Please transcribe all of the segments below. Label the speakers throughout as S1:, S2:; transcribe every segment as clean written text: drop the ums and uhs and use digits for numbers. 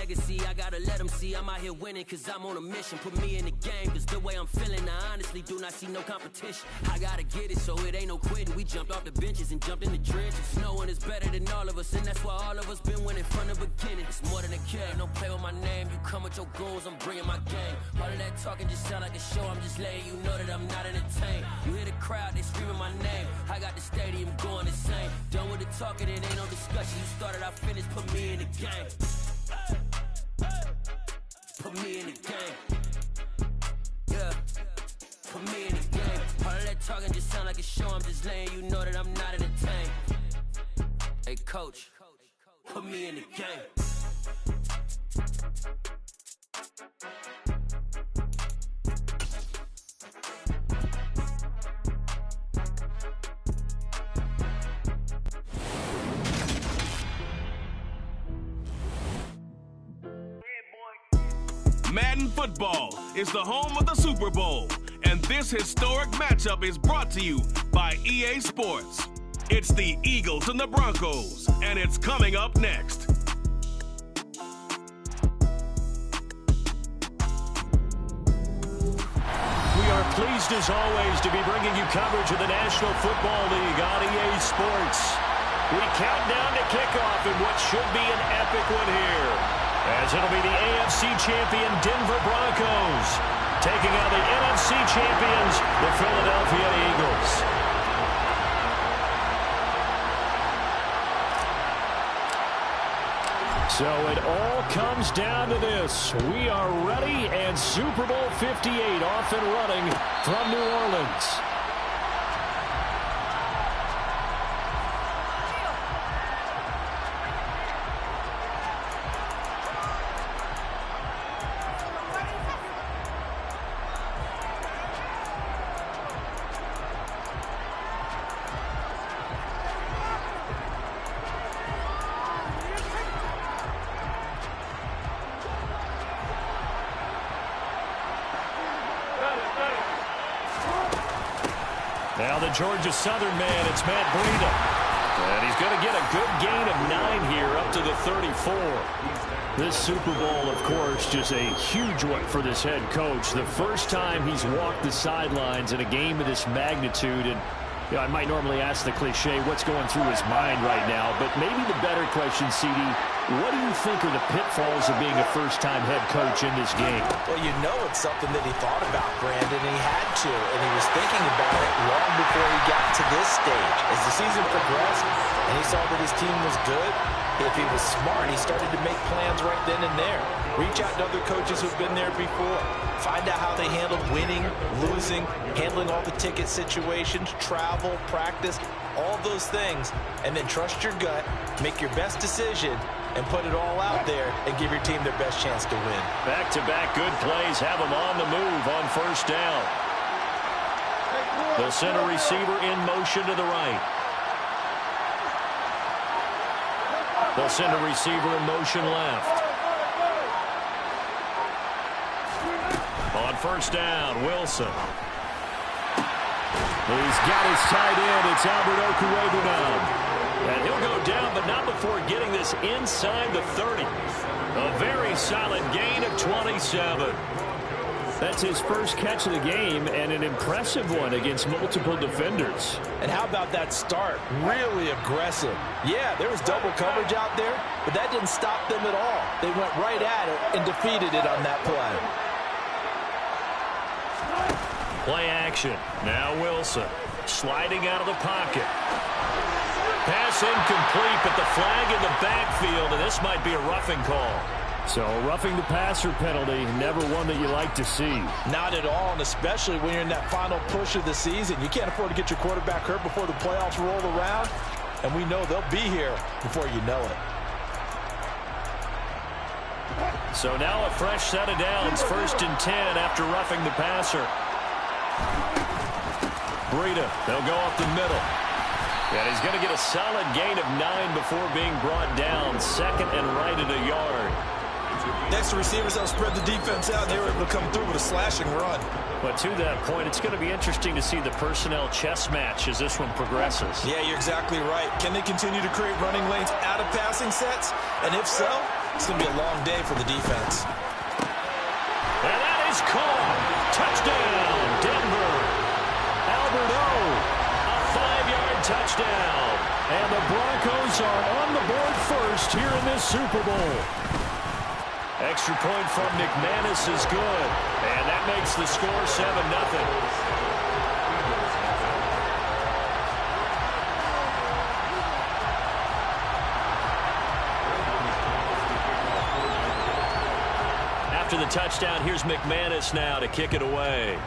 S1: legacy. I gotta let them see I'm out here winning, cause I'm on a mission. Put me in the game, cause the way I'm feeling, I honestly do not see no competition. I gotta get it, so it ain't no quitting. We jumped off the benches and jumped in the trenches. No one is better than all of us, and that's why all of us been winning from the beginning. It's more than a game, don't play with my name. You come with your goals, I'm bringing my game. All of that talking just sound like a show, I'm just letting you know that I'm not entertained. You hear the crowd, they screaming my name. I got the stadium going insane. Done with the talking, it ain't no discussion. You started, I finished, put me in the game. Put me in the game. Yeah. Put me in the game. All of that talking just sound like a show, I'm just letting you know that I'm not entertained. Hey coach, put me in the game.
S2: Madden Football is the home of the Super Bowl, and this historic matchup is brought to you by EA Sports. It's the Eagles and the Broncos, and it's coming up next.
S3: We are pleased as always to be bringing you coverage of the National Football League on EA Sports. We count down to kickoff in what should be an epic one here, as it'll be the AFC champion Denver Broncos taking on the NFC champions, the Philadelphia Eagles. So it all comes down to this. We are ready, and Super Bowl 58 off and running from New Orleans. Now the Georgia Southern man, it's Matt Breida. And he's going to get a good gain of 9 here up to the 34. This Super Bowl, of course, just a huge one for this head coach. The first time he's walked the sidelines in a game of this magnitude. And you know, I might normally ask the cliche, what's going through his mind right now? But maybe the better question, CD, what do you think are the pitfalls of being a first-time head coach in this game?
S4: Well, you know it's something that he thought about, Brandon, and he had to. And he was thinking about it long before he got to this stage. As the season progressed and he saw that his team was good, if he was smart, he started to make plans right then and there. Reach out to other coaches who've been there before. Find out how they handled winning, losing, handling all the ticket situations, travel, practice, all those things. And then trust your gut, make your best decision, and put it all out there and give your team their best chance to win.
S3: Back-to-back good plays have them on the move on first down. The center receiver in motion to the right. They'll send a receiver in motion left. On first down, Wilson. He's got his tight end. It's Albert Okwuegbunam now. And he'll go down, but not before getting this inside the 30. A very solid gain of 27. That's his first catch of the game, and an impressive one against multiple defenders.
S4: And how about that start? Really aggressive. Yeah, there was double coverage out there, but that didn't stop them at all. They went right at it and defeated it on that play.
S3: Play action. Now Wilson sliding out of the pocket. Pass incomplete, but the flag in the backfield, and this might be a roughing call. So roughing the passer penalty, never one that you like to see.
S4: Not at all, and especially when you're in that final push of the season. You can't afford to get your quarterback hurt before the playoffs roll around, and we know they'll be here before you know it.
S3: So now a fresh set of downs, 1st and 10 after roughing the passer. Breida, they'll go up the middle. And he's going to get a solid gain of 9 before being brought down. 2nd and right at a yard.
S4: Next, receivers will spread the defense out, and they were able to come through with a slashing run.
S3: But to that point, it's going to be interesting to see the personnel chess match as this one progresses.
S4: Yeah, you're exactly right. Can they continue to create running lanes out of passing sets? And if so, It's going to be a long day for the defense.
S3: And that is caught. Touchdown, Denver. Albert O, a 5-yard touchdown. And the Broncos are on the board first here in this Super Bowl. Extra point from McManus is good. And that makes the score 7-0. After the touchdown, here's McManus now to kick it away.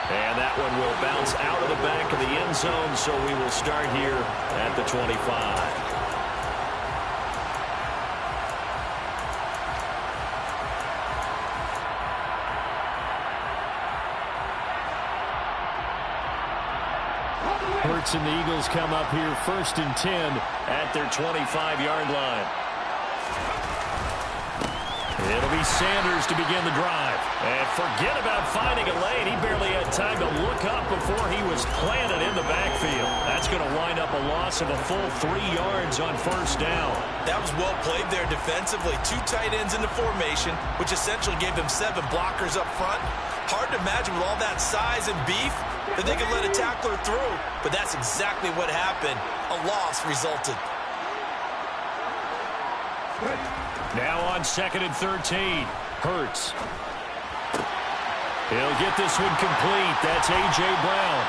S3: And that one will bounce out of the back of the end zone, so we will start here at the 25. Hurts and the Eagles come up here 1st and 10 at their 25-yard line. It'll be Sanders to begin the drive. And forget about finding a lane. He barely had time to look up before he was planted in the backfield. That's going to wind up a loss of a full 3 yards on 1st down.
S4: That was well played there defensively. 2 tight ends in the formation, which essentially gave them 7 blockers up front. Hard to imagine with all that size and beef that they could let a tackler through. But that's exactly what happened. A loss resulted.
S3: Now on 2nd and 13. Hurts. He'll get this one complete. That's A.J. Brown.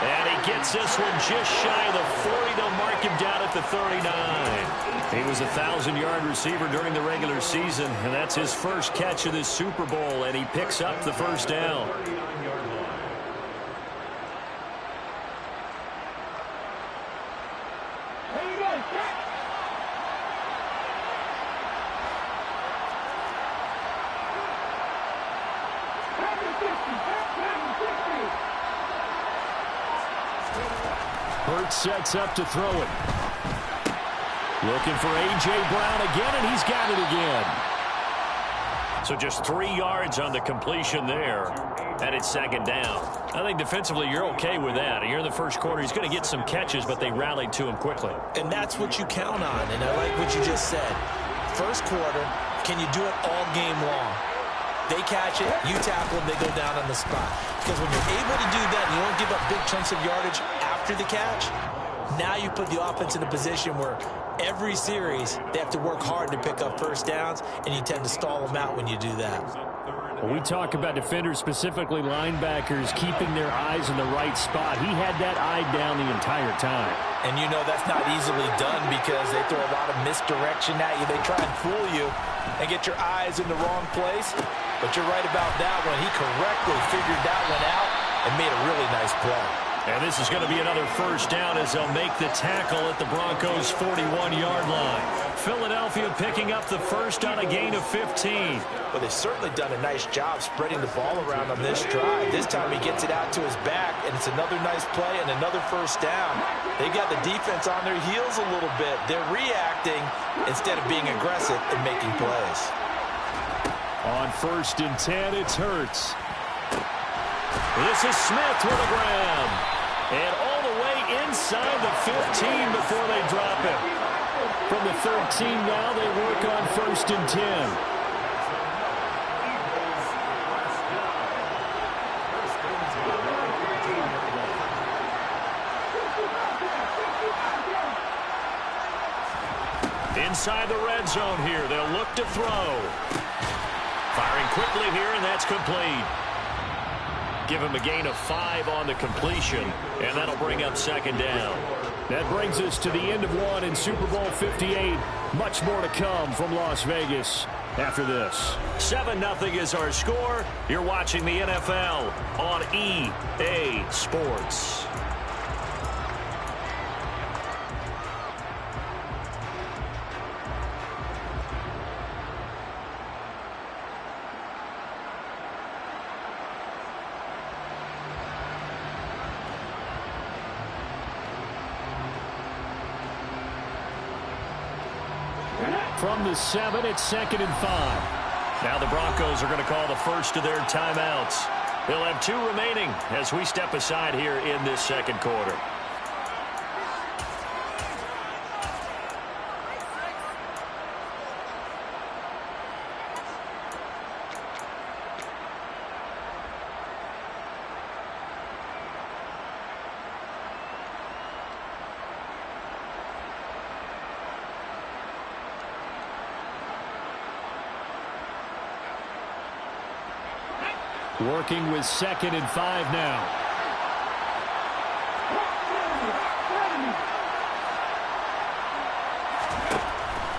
S3: And he gets this one just shy of the 40. They'll mark him down at the 39. He was a 1,000-yard receiver during the regular season, and that's his first catch of this Super Bowl, and he picks up the 1st down. Hurts sets up to throw it. Looking for A.J. Brown again, and he's got it again. So just 3 yards on the completion there, and it's 2nd down. I think defensively you're okay with that. Here in the 1st quarter, he's going to get some catches, but they rallied to him quickly.
S4: And that's what you count on, and I like what you just said. 1st quarter, can you do it all game long? They catch it, you tackle them, they go down on the spot. Because when you're able to do that and you don't give up big chunks of yardage after the catch, now you put the offense in a position where every series they have to work hard to pick up 1st downs, and you tend to stall them out when you do that.
S3: When we talk about defenders, specifically linebackers, keeping their eyes in the right spot, he had that eye down the entire time.
S4: And you know that's not easily done because they throw a lot of misdirection at you. They try and fool you and get your eyes in the wrong place. But you're right about that one. He correctly figured that one out and made a really nice play.
S3: And this is going to be another 1st down as they'll make the tackle at the Broncos' 41-yard line. Philadelphia picking up the 1st on a gain of 15.
S4: Well, they've certainly done a nice job spreading the ball around on this drive. This time he gets it out to his back, and it's another nice play and another 1st down. They got the defense on their heels a little bit. They're reacting instead of being aggressive and making plays.
S3: On 1st and 10, it's Hurts. This is Smith with a grab. And all the way inside the 15 before they drop it. From the 13 now, they work on 1st and 10. Inside the red zone here, they'll look to throw. Firing quickly here, and that's complete. Give him a gain of 5 on the completion, and that'll bring up 2nd down. That brings us to the end of 1 in Super Bowl 58. Much more to come from Las Vegas after this. 7-0 is our score. You're watching the NFL on EA Sports. From the 7, it's 2nd and 5. Now the Broncos are going to call the first of their timeouts. They'll have 2 remaining as we step aside here in this 2nd quarter. Working with 2nd and 5 now.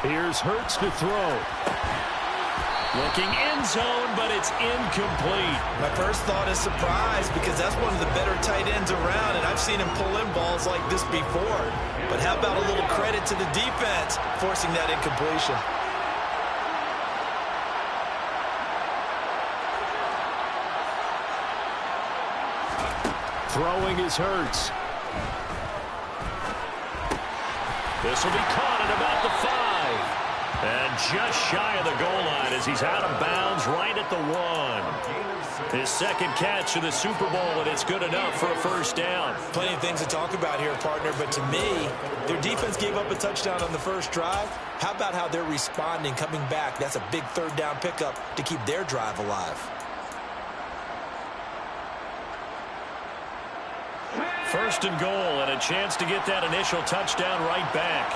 S3: Here's Hurts to throw. Looking end zone, but it's incomplete.
S4: My first thought is surprise because that's one of the better tight ends around, and I've seen him pull in balls like this before. But how about a little credit to the defense forcing that incompletion?
S3: Throwing is Hurts. This will be caught at about the 5. And just shy of the goal line as he's out of bounds right at the 1. His 2nd catch of the Super Bowl, and it's good enough for a first down.
S4: Plenty of things to talk about here, partner, but to me, their defense gave up a touchdown on the first drive. How about how they're responding, coming back? That's a big 3rd down pickup to keep their drive alive.
S3: First and goal, and a chance to get that initial touchdown right back.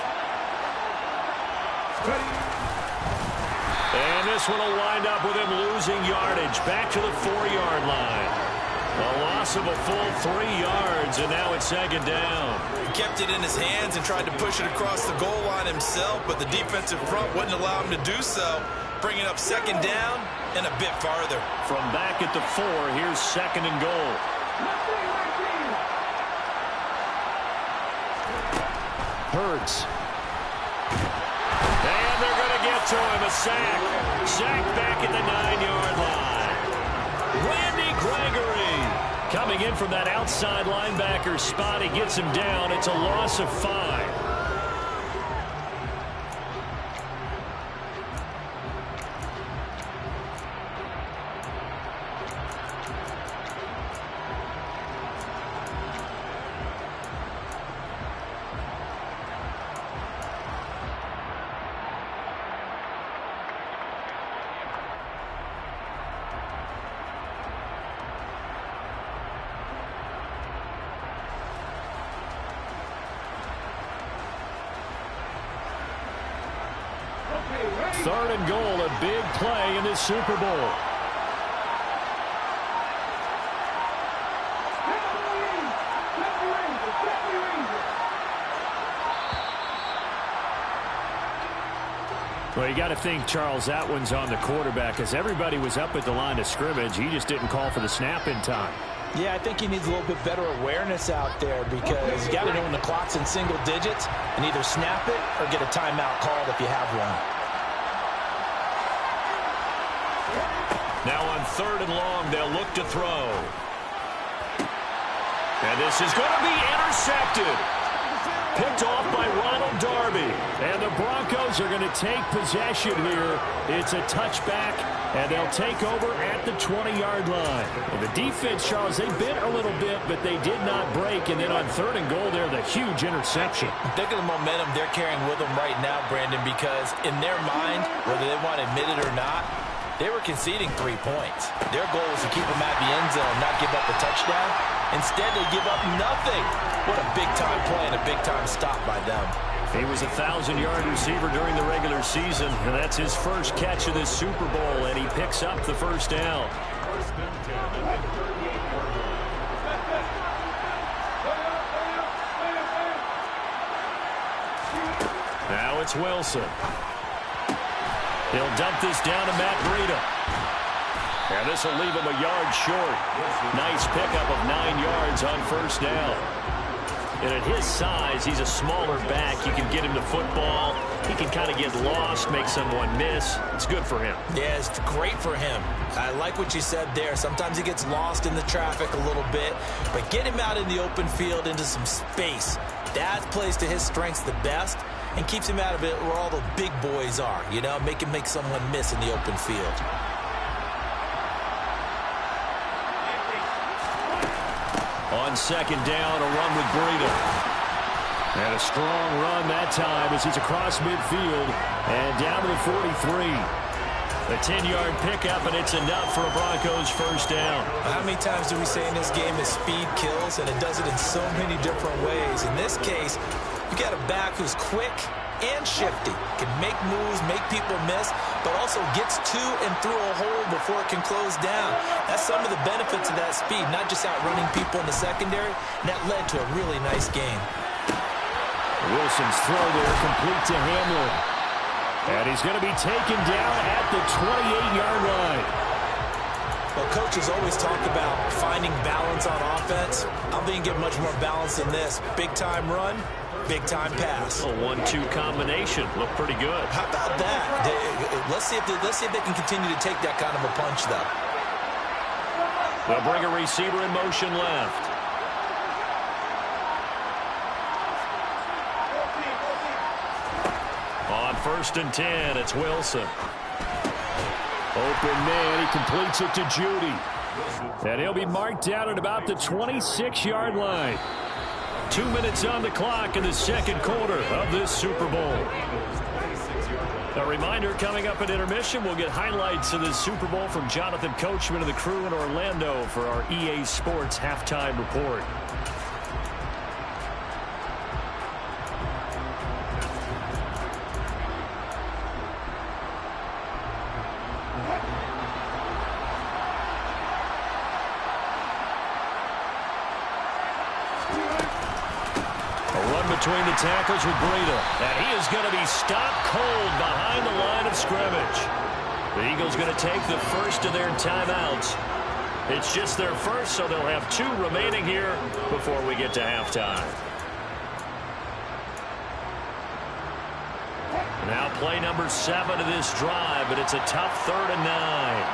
S3: And this one will wind up with him losing yardage back to the 4-yard line. A loss of a full 3 yards, and now it's 2nd down.
S4: He kept it in his hands and tried to push it across the goal line himself, but the defensive front wouldn't allow him to do so, bringing up 2nd down and a bit farther.
S3: From back at the 4, here's 2nd and goal. Hurts. And they're going to get to him. A sack. Sack back at the 9-yard line. Randy Gregory coming in from that outside linebacker spot. He gets him down. It's a loss of 5. Third and goal, a big play in this Super Bowl. Well, you got to think, Charles, that one's on the quarterback as everybody was up at the line of scrimmage. He just didn't call for the snap in time.
S4: Yeah, I think he needs a little bit better awareness out there because you got to know when the clock's in single digits and either snap it or get a timeout called if you have one.
S3: Now on 3rd and long, they'll look to throw. And this is going to be intercepted. Picked off by Ronald Darby. And the Broncos are going to take possession here. It's a touchback, and they'll take over at the 20-yard line. And the defense, Charles, they bit a little bit, but they did not break. And then on 3rd and goal there, the huge interception.
S4: Think of the momentum they're carrying with them right now, Brandon, because in their mind, whether they want to admit it or not, they were conceding 3 points. Their goal was to keep them at the end zone, not give up a touchdown. Instead, they give up nothing. What a big-time play and a big-time stop by them.
S3: He was a 1,000-yard receiver during the regular season, and that's his first catch of this Super Bowl, and he picks up the first down. Now it's Wilson. He'll dump this down to Matt Breida. And this will leave him a yard short. Nice pickup of 9 yards on first down. And at his size, he's a smaller back. You can get him the football. He can kind of get lost, make someone miss. It's good for him.
S4: Yeah, it's great for him. I like what you said there. Sometimes he gets lost in the traffic a little bit. But get him out in the open field into some space. That plays to his strengths the best and keeps him out of it where all the big boys are. You know, make someone miss in the open field.
S3: On 2nd down, a run with Breida. And a strong run that time as he's across midfield and down to the 43. A 10-yard pickup, and it's enough for a Broncos first down.
S4: How many times do we say in this game that speed kills, and it does it in so many different ways? In this case, you got a back who's quick and shifty. Can make moves, make people miss, but also gets to and through a hole before it can close down. That's some of the benefits of that speed, not just outrunning people in the secondary, and that led to a really nice game.
S3: Wilson's throw there complete to Hamlin. And he's going to be taken down at the 28-yard line.
S4: Well, coaches always talk about finding balance on offense. I don't think you get much more balance than this. Big-time run, big-time pass.
S3: A 1-2 combination. Looked pretty good.
S4: How about that? Let's see if they can continue to take that kind of a punch, though.
S3: They'll bring a receiver in motion left. On 1st and 10, it's Wilson. Open man, he completes it to Judy. And he'll be marked down at about the 26-yard line. 2 minutes on the clock in the second quarter of this Super Bowl. A reminder, coming up at intermission, we'll get highlights of this Super Bowl from Jonathan Coachman and the crew in Orlando for our EA Sports halftime report. Between the tackles with Breida, and he is going to be stopped cold behind the line of scrimmage. The Eagles going to take the first of their timeouts. It's just their first, so they'll have 2 remaining here before we get to halftime. Now play number 7 of this drive, but it's a tough 3rd and 9.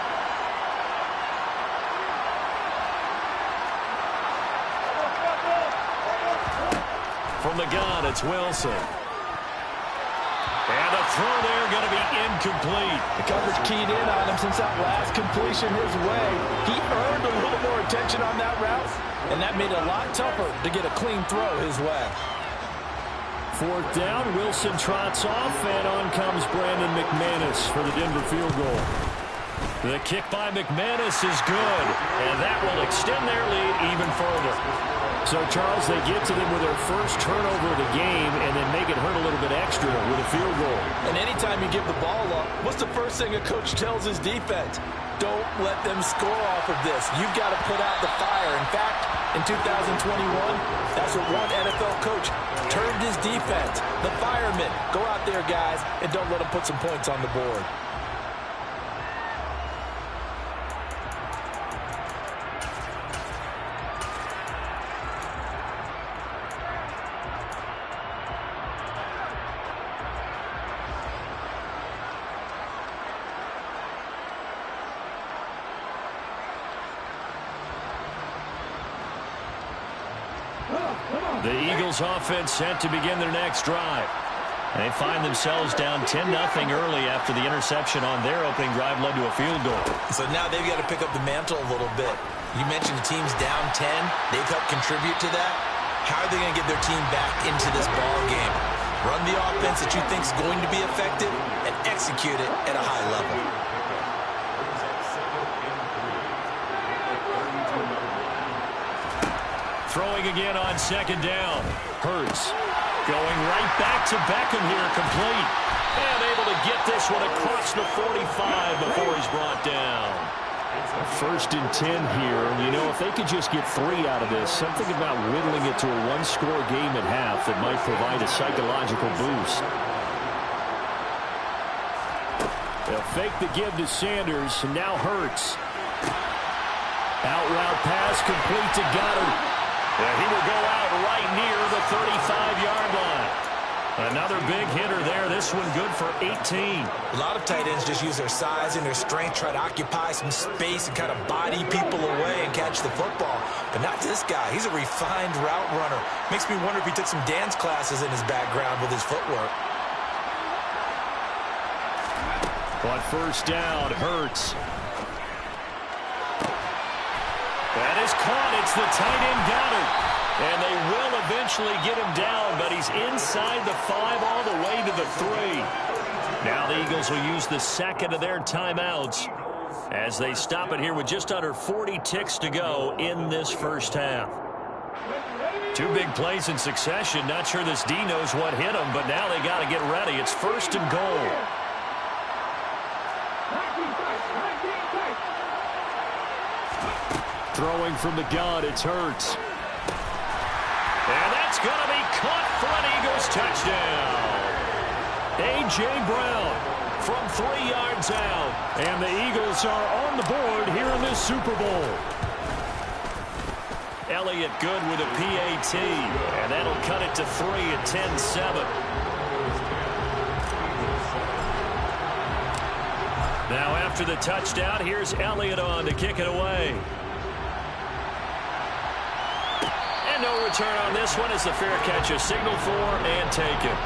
S3: From the gun, it's Wilson. And the throw there going to be incomplete.
S5: The coverage keyed in on him since that last completion his way. He earned a little more attention on that route, and that made it a lot tougher to get a clean throw his way.
S3: 4th down, Wilson trots off, and on comes Brandon McManus for the Denver field goal. The kick by McManus is good, and that will extend their lead even further. So, Charles, they get to them with their first turnover of the game and then make it hurt a little bit extra with a field goal.
S5: And anytime you give the ball up, what's the first thing a coach tells his defense? Don't let them score off of this. You've got to put out the fire. In fact, in 2021, that's what one NFL coach termed his defense. The firemen. Go out there, guys, and don't let them put some points on the board.
S3: The Eagles offense set to begin their next drive. They find themselves down 10-0 early after the interception on their opening drive led to a field goal.
S4: So now they've got to pick up the mantle a little bit. You mentioned the team's down 10. They've helped contribute to that. How are they going to get their team back into this ball game? Run the offense that you think is going to be effective and execute it at a high level.
S3: Throwing again on 2nd down. Hurts going right back to Beckham here, complete. And able to get this one across the 45 before he's brought down. 1st and 10 here. And, you know, if they could just get 3 out of this, something about whittling it to a 1-score game at half that might provide a psychological boost. They'll fake the give to Sanders, and now Hurts. Out route pass complete to Goddard. And he will go out right near the 35-yard line. Another big hitter there. This one good for 18.
S4: A lot of tight ends just use their size and their strength, try to occupy some space and kind of body people away and catch the football. But not this guy. He's a refined route runner. Makes me wonder if he took some dance classes in his background with his footwork.
S3: On 1st down, Hurts. That is caught. It's the tight end Goddard. And they will eventually get him down, but he's inside the 5 all the way to the 3. Now the Eagles will use the 2nd of their timeouts as they stop it here with just under 40 ticks to go in this first half. Two big plays in succession. Not sure this D knows what hit him, but now they got to get ready. It's 1st and goal. Throwing from the gun, it's Hurts. And that's going to be caught for an Eagles touchdown. A.J. Brown from 3 yards out. And the Eagles are on the board here in this Super Bowl. Elliott good with a PAT. And that'll cut it to 3 at 10-7. Now after the touchdown, here's Elliott on to kick it away. And no return on this one as the fair catch is signaled for and taken.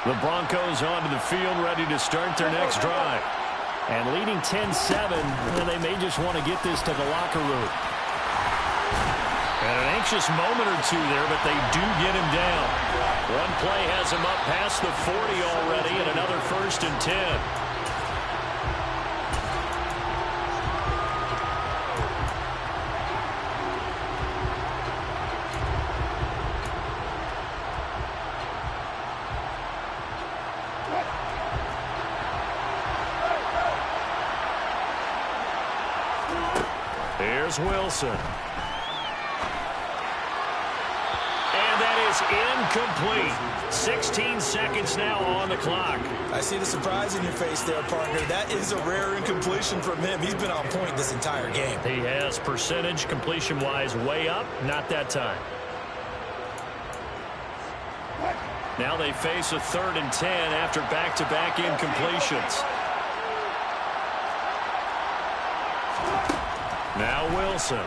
S3: The Broncos onto the field, ready to start their next drive. And leading 10-7, and they may just want to get this to the locker room. And an anxious moment or two there, but they do get him down. One play has him up past the 40 already, and another 1st and 10. Here's Wilson. And that is incomplete. 16 seconds now on the clock.
S5: I see the surprise in your face there, partner. That is a rare incompletion from him. He's been on point this entire game.
S3: He has percentage completion-wise way up. Not that time. Now they face a 3rd and 10 after back-to-back incompletions. Now Wilson.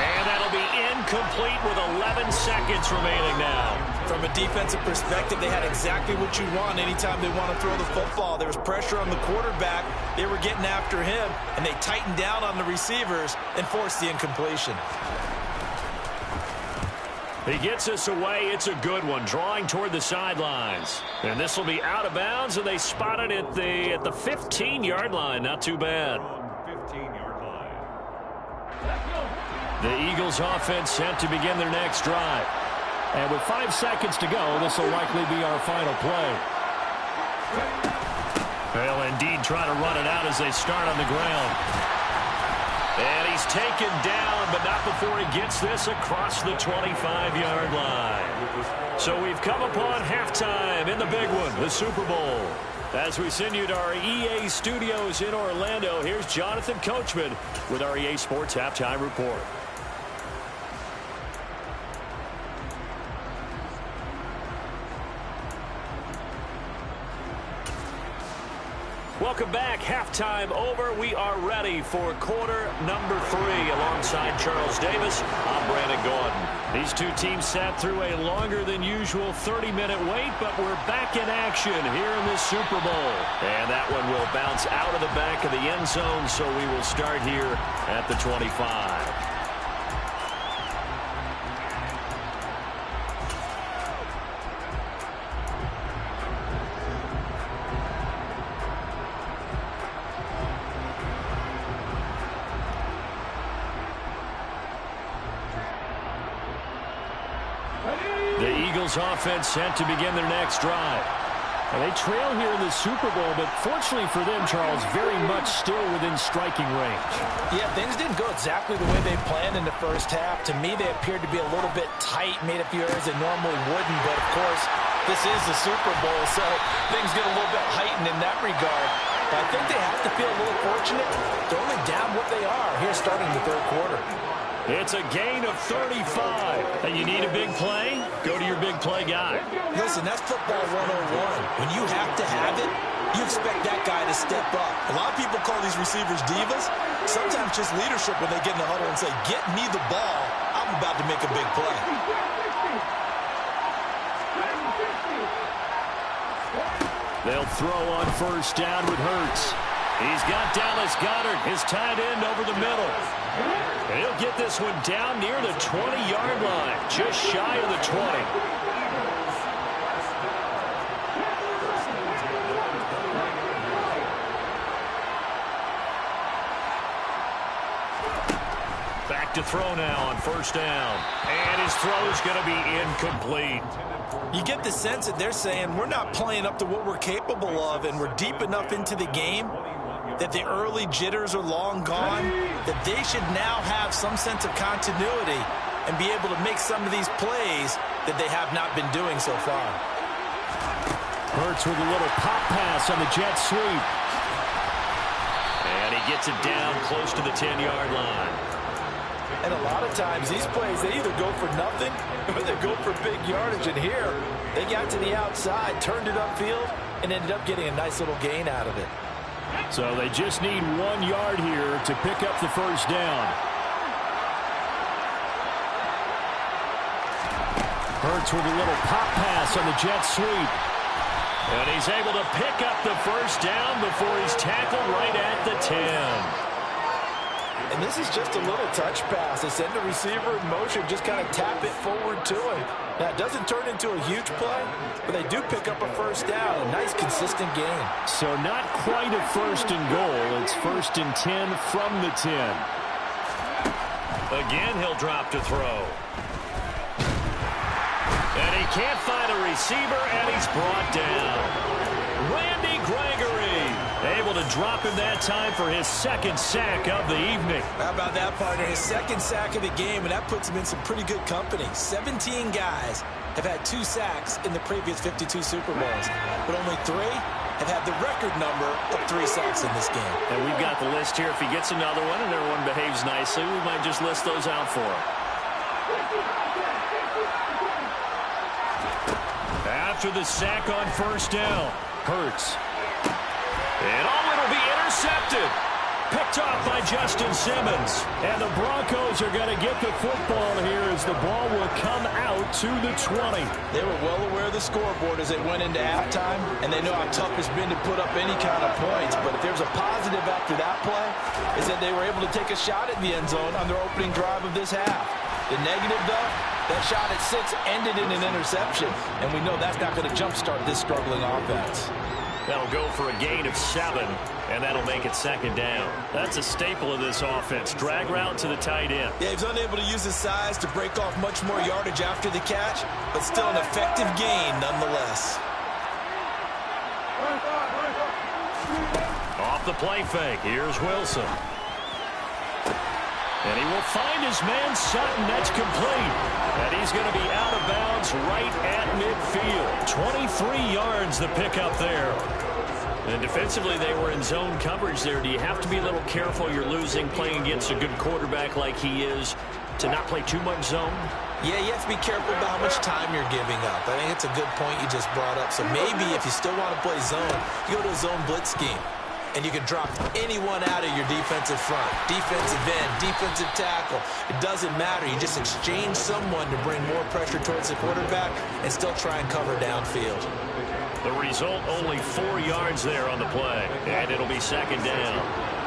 S3: And that'll be incomplete with 11 seconds remaining now.
S5: From a defensive perspective, they had exactly what you want anytime they want to throw the football. There was pressure on the quarterback. They were getting after him, and they tightened down on the receivers and forced the incompletion.
S3: He gets us away. It's a good one, drawing toward the sidelines. And this will be out of bounds, and they spot it at the 15-yard line. Not too bad.
S2: 15-yard line.
S3: The Eagles offense set to begin their next drive.
S6: And with 5 seconds to go, this will likely be our final play.
S3: They'll indeed try to run it out as they start on the ground. And he's taken down, but not before he gets this across the 25-yard line. So we've come upon halftime in the big one, the Super Bowl. As we send you to our EA studios in Orlando, here's Jonathan Coachman with our EA Sports Halftime Report. Welcome back. Halftime over. We are ready for quarter number 3. Alongside Charles Davis, I'm Brandon Gordon. These two teams sat through a longer than usual 30-minute wait, but we're back in action here in this Super Bowl. And that one will bounce out of the back of the end zone, so we will start here at the 25. Offense sent to begin their next drive.
S6: And they trail here in the Super Bowl, but fortunately for them, Charles, very much still within striking range.
S5: Yeah, things didn't go exactly the way they planned in the first half. To me, they appeared to be a little bit tight, made a few errors they normally wouldn't, but of course, this is the Super Bowl, so things get a little bit heightened in that regard. But I think they have to feel a little fortunate. They're only down what they are here starting the third quarter.
S3: It's a gain of 35. And you need a big play? Go to your big play guy.
S5: Listen, that's football 101. When you have to have it, you expect that guy to step up. A lot of people call these receivers divas. Sometimes just leadership when they get in the huddle and say, get me the ball. I'm about to make a big play.
S6: They'll throw on first down with Hurts. He's got Dallas Goedert, his tight end, over the middle. He'll get this one down near the 20-yard line, just shy of the 20. Back to throw now on first down. And his throw's going to be incomplete.
S5: You get the sense that they're saying we're not playing up to what we're capable of, and we're deep enough into the game that the early jitters are long gone, that they should now have some sense of continuity and be able to make some of these plays that they have not been doing so far.
S6: Hurts with a little pop pass on the jet sweep. And he gets it down close to the 10-yard line.
S5: And a lot of times these plays, they either go for nothing or they go for big yardage. And here, they got to the outside, turned it upfield, and ended up getting a nice little gain out of it.
S6: So they just need 1 yard here to pick up the first down. Hurts with a little pop pass on the jet sweep. And he's able to pick up the first down before he's tackled right at the 10.
S5: And this is just a little touch pass. They send the receiver in motion, just kind of tap it forward to him. Now, it doesn't turn into a huge play, but they do pick up a first down. A nice, consistent gain.
S6: So not quite a first and goal. It's 1st and 10 from the 10.
S3: Again, he'll drop to throw. And he can't find a receiver, and he's brought down. Randy Gregory able to drop him that time for his 2nd sack of the evening.
S5: How about that, partner? His 2nd sack of the game, and that puts him in some pretty good company. 17 guys have had 2 sacks in the previous 52 Super Bowls, but only 3 have had the record number of 3 sacks in this game.
S3: And we've got the list here. If he gets another one and everyone behaves nicely, we might just list those out for him.
S6: After the sack on first down, Hurts.
S3: And it'll be intercepted.
S6: Picked off by Justin Simmons. And the Broncos are going to get the football here as the ball will come out to the 20.
S5: They were well aware of the scoreboard as they went into halftime, and they know how tough it's been to put up any kind of points. But if there's a positive after that play, is that they were able to take a shot at the end zone on their opening drive of this half. The negative, though, that shot at 6 ended in an interception, and we know that's not going to jumpstart this struggling offense.
S3: That'll go for a gain of 7, and that'll make it 2nd down. That's a staple of this offense. Drag route to the tight end.
S5: Yeah, he's unable to use his size to break off much more yardage after the catch, but still an effective gain nonetheless.
S3: Off the play fake, here's Wilson. And he will find his man Sutton. That's complete. And he's going to be out of bounds right at midfield. 23 yards the pickup there. And defensively, they were in zone coverage there. Do you have to be a little careful? You're losing, playing against a good quarterback like he is, to not play too much zone?
S5: Yeah, you have to be careful about how much time you're giving up. I think it's a good point you just brought up. So maybe if you still want to play zone, you go to a zone blitz scheme. And you can drop anyone out of your defensive front. Defensive end, defensive tackle. It doesn't matter. You just exchange someone to bring more pressure towards the quarterback and still try and cover downfield.
S3: The result, only 4 yards there on the play. And it'll be 2nd down.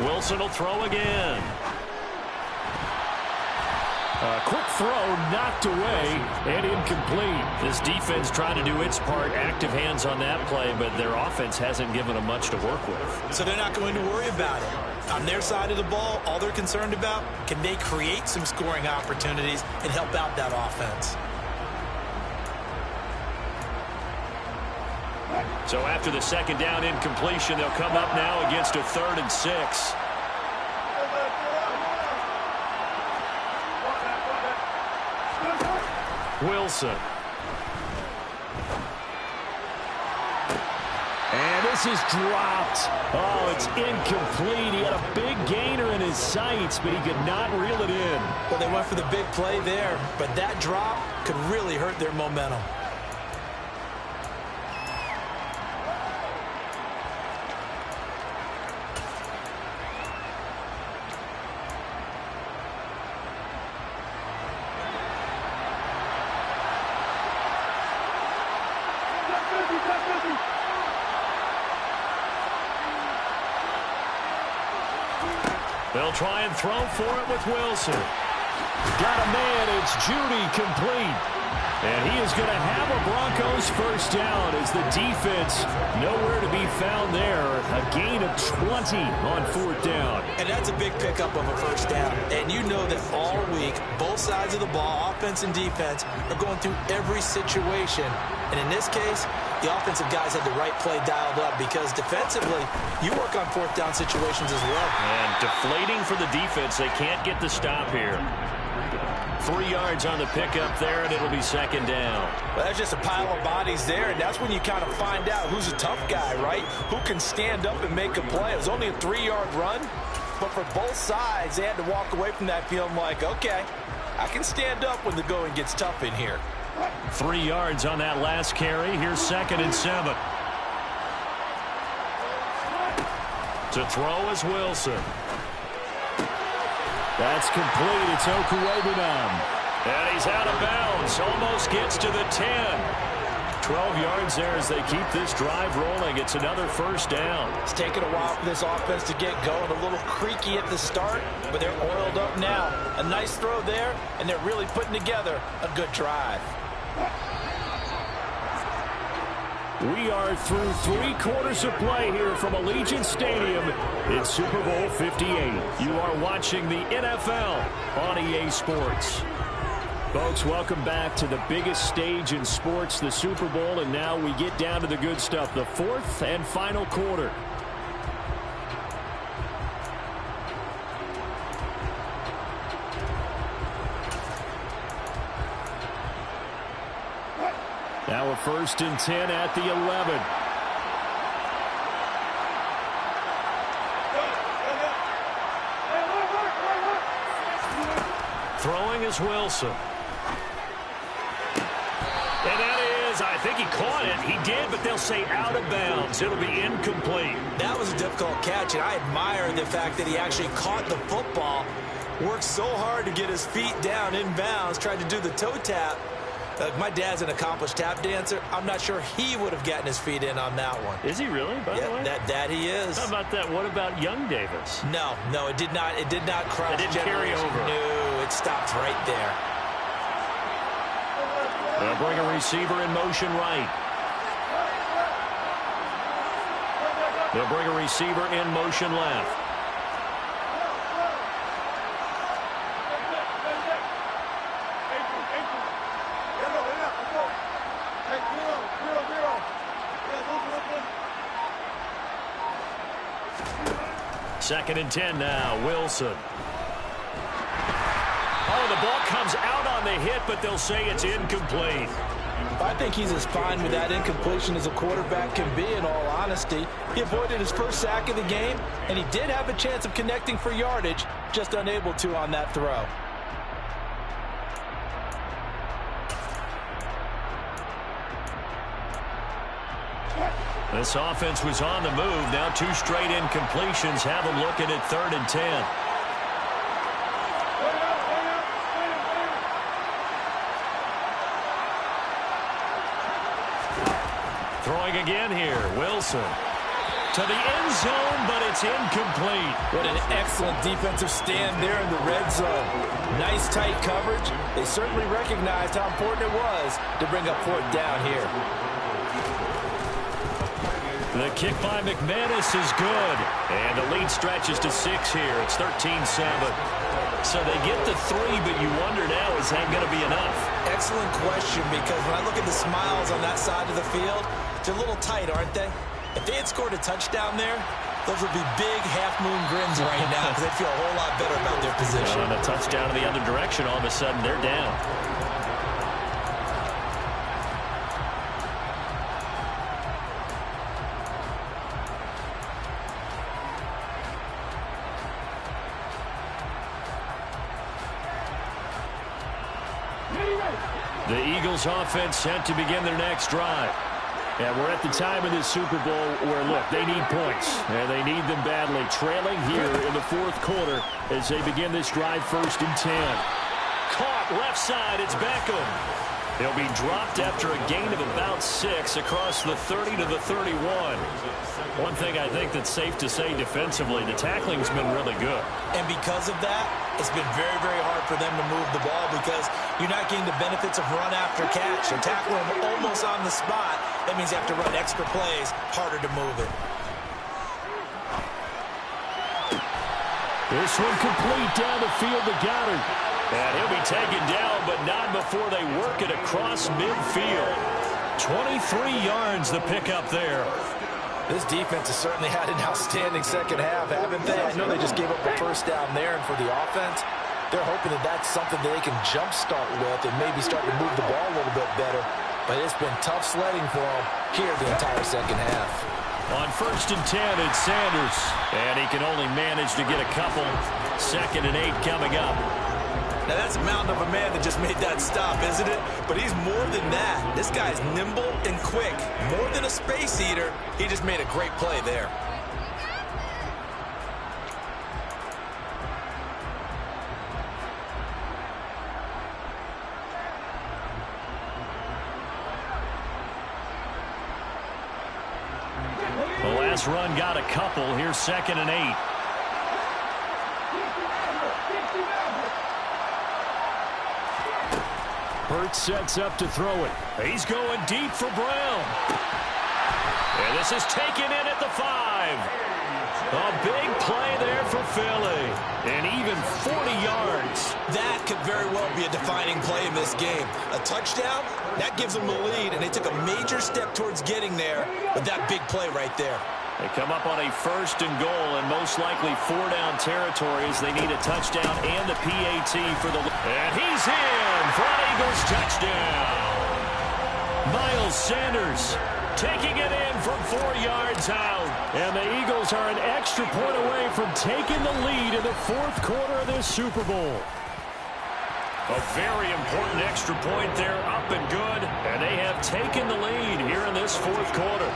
S3: Wilson will throw again.
S6: A quick throw knocked away and incomplete.
S3: This defense trying to do its part, active hands on that play, but their offense hasn't given them much to work with.
S5: So they're not going to worry about it. On their side of the ball, all they're concerned about, can they create some scoring opportunities and help out that offense?
S3: So after the 2nd down incompletion, they'll come up now against a 3rd and 6. Wilson.
S6: And this is dropped. Oh, it's incomplete. He had a big gainer in his sights, but he could not reel it in.
S5: Well, they went for the big play there, but that drop could really hurt their momentum.
S3: They'll try and throw for it with Wilson. Got a man. It's Judy complete. And he is going to have a Broncos first down as the defense nowhere to be found there. A gain of 20 on fourth down.
S4: And that's a big pickup of a first down. And you know that all week, both sides of the ball, offense and defense, are going through every situation. And in this case, the offensive guys had the right play dialed up because defensively, you work on fourth down situations as well.
S3: And deflating for the defense. They can't get the stop here. 3 yards on the pickup there, and it'll be second down.
S4: Well, that's just a pile of bodies there, and that's when you kind of find out who's a tough guy, right? Who can stand up and make a play. It was only a 3-yard run, but for both sides, they had to walk away from that feeling like, okay, I can stand up when the going gets tough in here.
S3: 3 yards on that last carry. Here's 2nd and 7. To throw is Wilson. That's complete. It's Okuwebunam. And he's out of bounds. Almost gets to the 10. 12 yards there as they keep this drive rolling. It's another first down.
S4: It's taken a while for this offense to get going. A little creaky at the start, but they're oiled up now. A nice throw there, and they're really putting together a good drive.
S3: We are through 3 quarters of play here from Allegiant Stadium. It's Super Bowl 58. You are watching the NFL on EA Sports. Folks, welcome back to the biggest stage in sports, the Super Bowl, and now we get down to the good stuff, the 4th and final quarter. Now a 1st and 10 at the 11. Throwing is Wilson. And that is, I think he caught it. He did, but they'll say out of bounds. It'll be incomplete.
S4: That was a difficult catch, and I admire the fact that he actually caught the football, worked so hard to get his feet down in bounds, tried to do the toe tap. My dad's an accomplished tap dancer. I'm not sure he would have gotten his feet in on that one.
S3: Is he really, by the way?
S4: That he is.
S3: How about that? What about young Davis?
S4: No, it did not. It did not cross.
S3: It didn't carry over.
S4: No, it stopped right there.
S3: They'll bring a receiver in motion right. They'll bring a receiver in motion left. Second and 10 now, Wilson. Oh, the ball comes out on the hit, but they'll say it's incomplete.
S4: I think he's as fine with that incompletion as a quarterback can be, in all honesty. He avoided his first sack of the game, and he did have a chance of connecting for yardage, just unable to on that throw.
S3: This offense was on the move. Now 2 straight incompletions have them looking at 3rd and 10. Throwing again here, Wilson. To the end zone, but it's incomplete.
S4: What an excellent defensive stand there in the red zone. Nice tight coverage. They certainly recognized how important it was to bring up 4th down here.
S3: The kick by McManus is good. And the lead stretches to 6 here. It's 13-7. So they get the 3, but you wonder now, is that going to be enough?
S4: Excellent question, because when I look at the smiles on that side of the field, they're a little tight, aren't they? If they had scored a touchdown there, those would be big half-moon grins right now because they'd feel a whole lot better about their position.
S3: On a touchdown in the other direction, all of a sudden they're down. The Eagles offense set to begin their next drive. And we're at the time of this Super Bowl where, look, they need points, and they need them badly. Trailing here in the 4th quarter as they begin this drive, 1st and 10. Caught left side, it's Beckham. He'll be dropped after a gain of about 6 across the 30 to the 31. One thing I think that's safe to say defensively, the tackling's been really good.
S4: And because of that, it's been very, very hard for them to move the ball because you're not getting the benefits of run after catch. They're tackling them almost on the spot. That means you have to run extra plays, harder to move it.
S3: This one complete down the field to Goddard. And he'll be taken down, but not before they work it across midfield. 23 yards the pickup there.
S4: This defense has certainly had an outstanding second half, haven't they? I know they just gave up the first down there, and for the offense, they're hoping that that's something that they can jumpstart with and maybe start to move the ball a little bit better. But it's been tough sledding for them here the entire second half.
S3: On 1st and 10, it's Sanders. And he can only manage to get a couple. 2nd and 8 coming up.
S4: Now, that's a mountain of a man that just made that stop, isn't it? But he's more than that. This guy's nimble and quick. More than a space eater, he just made a great play there.
S3: The last run got a couple. Here's 2nd and 8. Hurts sets up to throw it. He's going deep for Brown. And this is taken in at the 5. A big play there for Philly. And even 40 yards.
S4: That could very well be a defining play in this game. A touchdown, that gives them the lead, and they took a major step towards getting there with that big play right there.
S3: They come up on a 1st and goal, and most likely 4-down territory as they need a touchdown and the PAT for the... And he's in for an Eagles touchdown. Miles Sanders taking it in from 4 yards out. And the Eagles are an extra point away from taking the lead in the 4th quarter of this Super Bowl. A very important extra point there, up and good. And they have taken the lead here in this 4th quarter.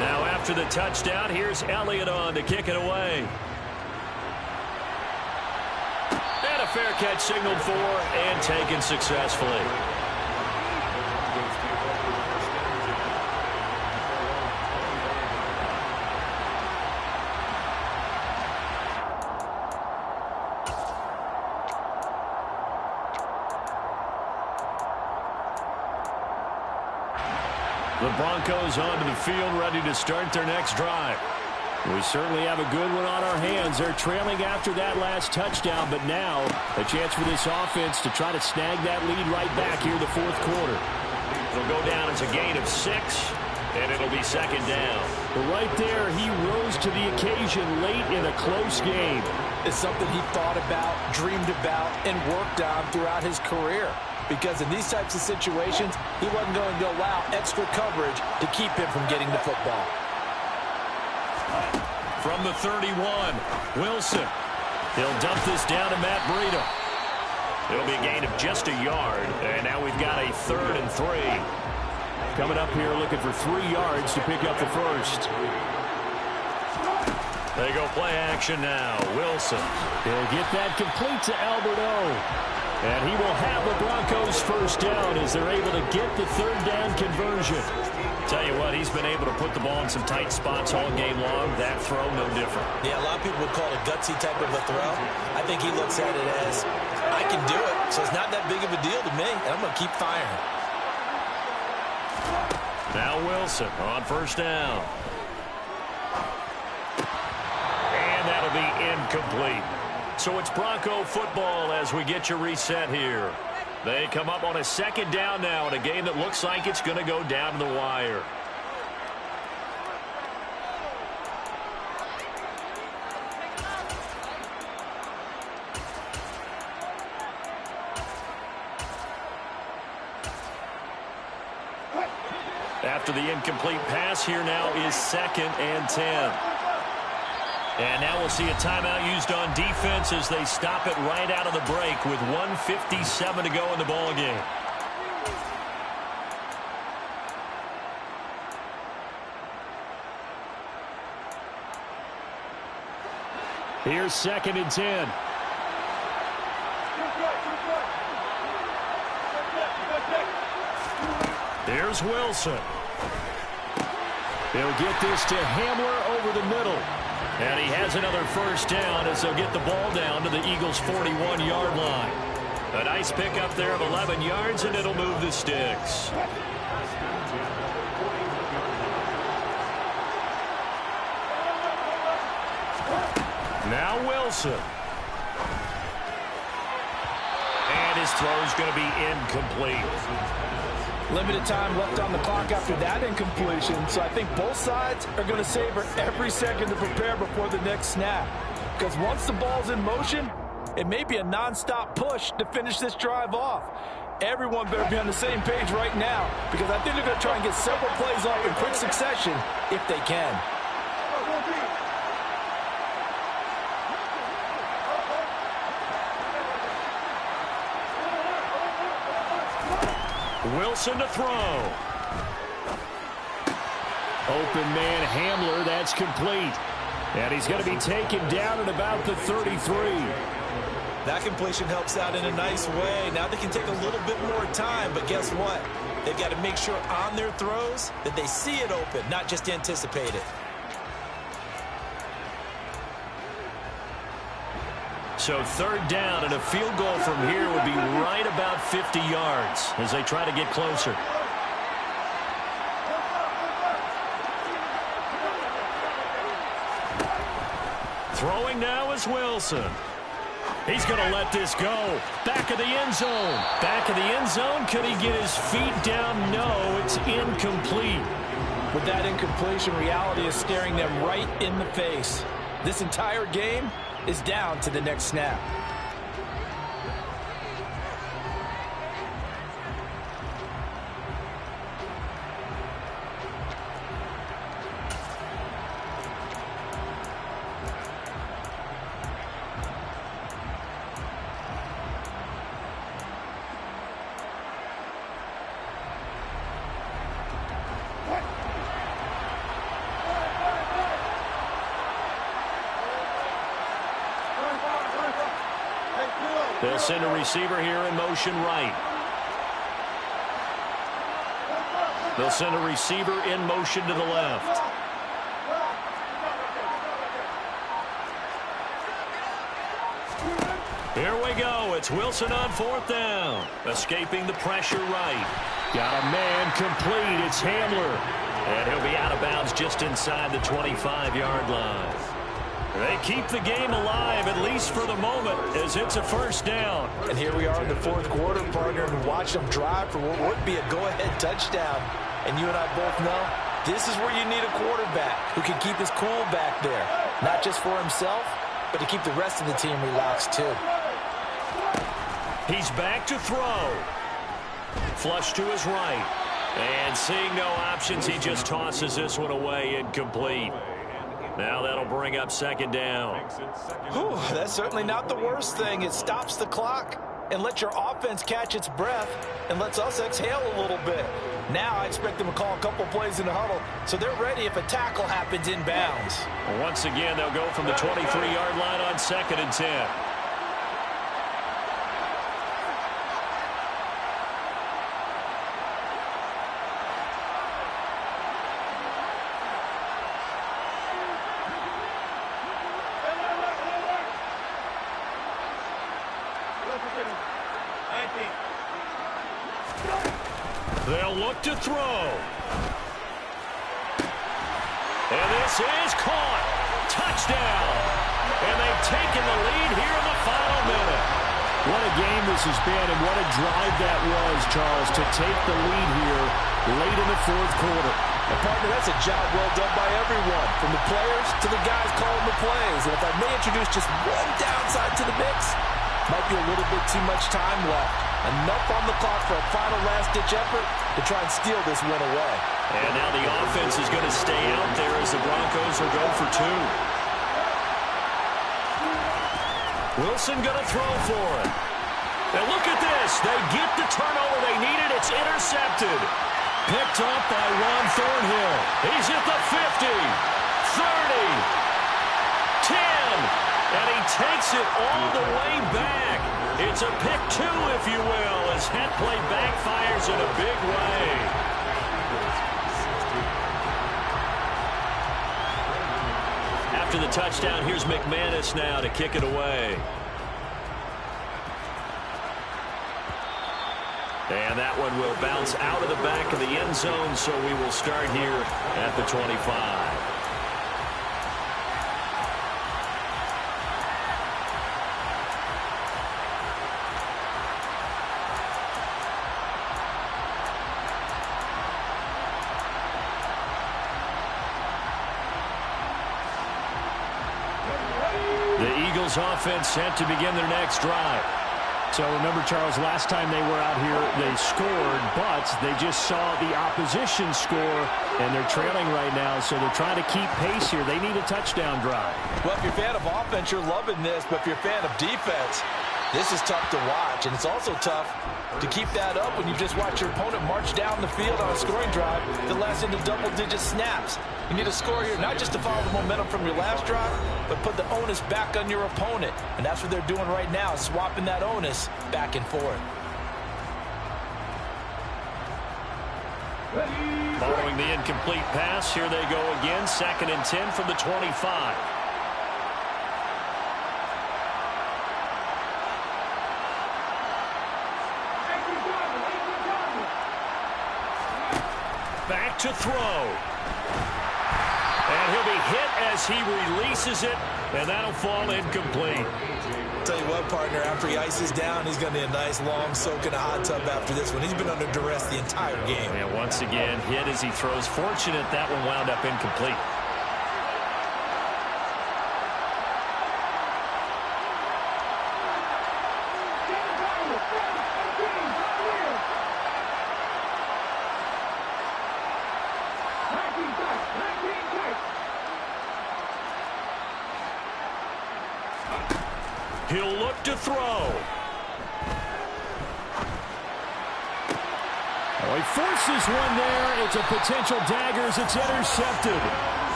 S3: Now after the touchdown, here's Elliott on to kick it away. And a fair catch signaled for and taken successfully. The Broncos onto the field, ready to start their next drive. We certainly have a good one on our hands. They're trailing after that last touchdown, but now a chance for this offense to try to snag that lead right back here in the 4th quarter. It'll go down as a gain of 6, and it'll be 2nd down. But right there, he rose to the occasion late in a close game.
S4: It's something he thought about, dreamed about, and worked on throughout his career. Because in these types of situations, he wasn't going to allow extra coverage to keep him from getting the football.
S3: From the 31, Wilson. He'll dump this down to Matt Breida. It'll be a gain of just a yard, and now we've got a 3rd and 3. Coming up here looking for 3 yards to pick up the 1st. They go play action now. Wilson. He'll get that complete to Albert O. And he will have the Broncos 1st down as they're able to get the 3rd down conversion. Tell you what, he's been able to put the ball in some tight spots all game long. That throw, no different.
S4: Yeah, a lot of people would call it a gutsy type of a throw. I think he looks at it as, I can do it, so it's not that big of a deal to me, and I'm going to keep firing.
S3: Now Wilson on 1st down. And that'll be incomplete. So it's Bronco football as we get you reset here. They come up on a 2nd down now in a game that looks like it's going to go down to the wire. After the incomplete pass, here now is 2nd and 10. And now we'll see a timeout used on defense as they stop it right out of the break with 1:57 to go in the ballgame. Here's 2nd and 10. There's Wilson. He'll get this to Hamler over the middle. And he has another first down as they'll get the ball down to the Eagles' 41-yard line. A nice pickup there of 11 yards, and it'll move the sticks. Now Wilson. And his throw's going to be incomplete.
S5: Limited time left on the clock after that incompletion, so I think both sides are going to savor every second to prepare before the next snap. Because once the ball's in motion, it may be a non-stop push to finish this drive off. Everyone better be on the same page right now, because I think they're going to try and get several plays off in quick succession if they can.
S3: Wilson to throw. Open man Hamler, that's complete. And he's going to be taken down at about the 33.
S4: That completion helps out in a nice way. Now they can take a little bit more time, but guess what? They've got to make sure on their throws that they see it open, not just anticipate it.
S3: So third down, and a field goal from here would be right about 50 yards as they try to get closer. Throwing now is Wilson. He's going to let this go. Back of the end zone. Back of the end zone. Could he get his feet down? No, it's incomplete.
S5: With that incompletion, reality is staring them right in the face. This entire game is down to the next snap.
S3: They'll send a receiver here in motion right. They'll send a receiver in motion to the left. Here we go. It's Wilson on fourth down. Escaping the pressure right. Got a man complete. It's Hamler. And he'll be out of bounds just inside the 25-yard line. They keep the game alive, at least for the moment, as it's a first down.
S5: And here we are in the fourth quarter, partner, and watch them drive for what would be a go-ahead touchdown. And you and I both know this is where you need a quarterback who can keep his cool back there. Not just for himself, but to keep the rest of the team relaxed, too.
S3: He's back to throw. Flush to his right. And seeing no options, he just tosses this one away, incomplete. Now that'll bring up second down.
S5: Whew, that's certainly not the worst thing. It stops the clock and lets your offense catch its breath and lets us exhale a little bit. Now I expect them to call a couple plays in the huddle so they're ready if a tackle happens inbounds.
S3: Once again, they'll go from the 23-yard line on 2nd and 10. They'll look to throw. And this is caught. Touchdown. And they've taken the lead here in the final minute. What a game this has been, and what a drive that was, Charles, to take the lead here late in the fourth quarter.
S5: And partner, that's a job well done by everyone, from the players to the guys calling the plays. And if I may introduce just one downside to the mix, might be a little bit too much time left. Enough on the clock for a final last-ditch effort to try and steal this win away.
S3: And now the offense is going to stay out there as the Broncos will go for two. Wilson going to throw for it. And look at this. They get the turnover they needed. It's intercepted. Picked up by Juan Thornhill. He's at the 50, 30, 10. And he takes it all the way back. It's a pick two, if you will, as head play backfires in a big way. touchdown. Here's McManus now to kick it away. And that one will bounce out of the back of the end zone, so we will start here at the 25. The Eagles offense set to begin their next drive.
S6: So remember, Charles, last time they were out here, they scored, but they just saw the opposition score, and they're trailing right now, so they're trying to keep pace here. They need a touchdown drive.
S5: Well, if you're a fan of offense, you're loving this, but if you're a fan of defense, this is tough to watch, and it's also tough to keep that up when you just watch your opponent march down the field on a scoring drive that lasts into double-digit snaps. You need a score here, not just to follow the momentum from your last drive, but put the onus back on your opponent. And that's what they're doing right now, swapping that onus back and forth.
S3: Following the incomplete pass, here they go again, 2nd and 10 from the 25. Back to throw. And he'll be hit as he releases it, and that'll fall incomplete.
S4: Tell you what, partner, after he ices down, he's going to need a nice long soak in a hot tub after this one. He's been under duress the entire game.
S3: And once again, hit as he throws. Fortunate that one wound up incomplete. He'll look to throw.
S6: Oh, he forces one there. It's a potential dagger as it's intercepted.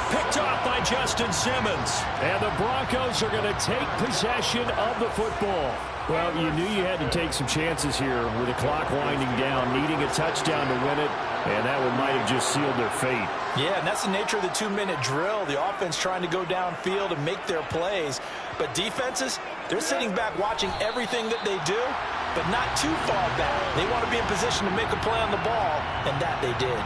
S3: Picked off by Justin Simmons.
S6: And the Broncos are going to take possession of the football. Well, you knew you had to take some chances here with the clock winding down, needing a touchdown to win it, and that one might have just sealed their fate.
S5: Yeah, and that's the nature of the 2-minute drill. The offense trying to go downfield and make their plays. But defenses, they're sitting back watching everything that they do, but not too far back. They want to be in position to make a play on the ball, and that they did.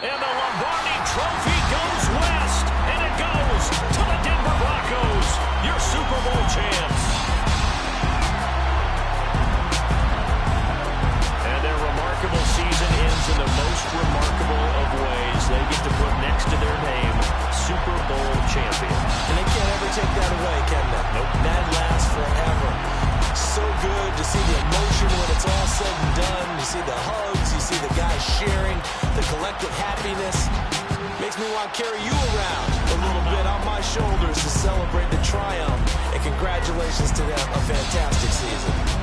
S3: And the Lombardi Trophy goes west, and it goes to the Denver Broncos, your Super Bowl champs. And their remarkable season ends in the most remarkable of ways. They get to put next to their name, Super Bowl champions.
S4: And they can't ever take that away, can they?
S3: Nope.
S4: That lasts forever. So good to see the emotion when it's all said and done. You see the hugs, you see the guys sharing, the collective happiness. Makes me want to carry you around a little bit on my shoulders to celebrate the triumph. And congratulations to them, a fantastic season.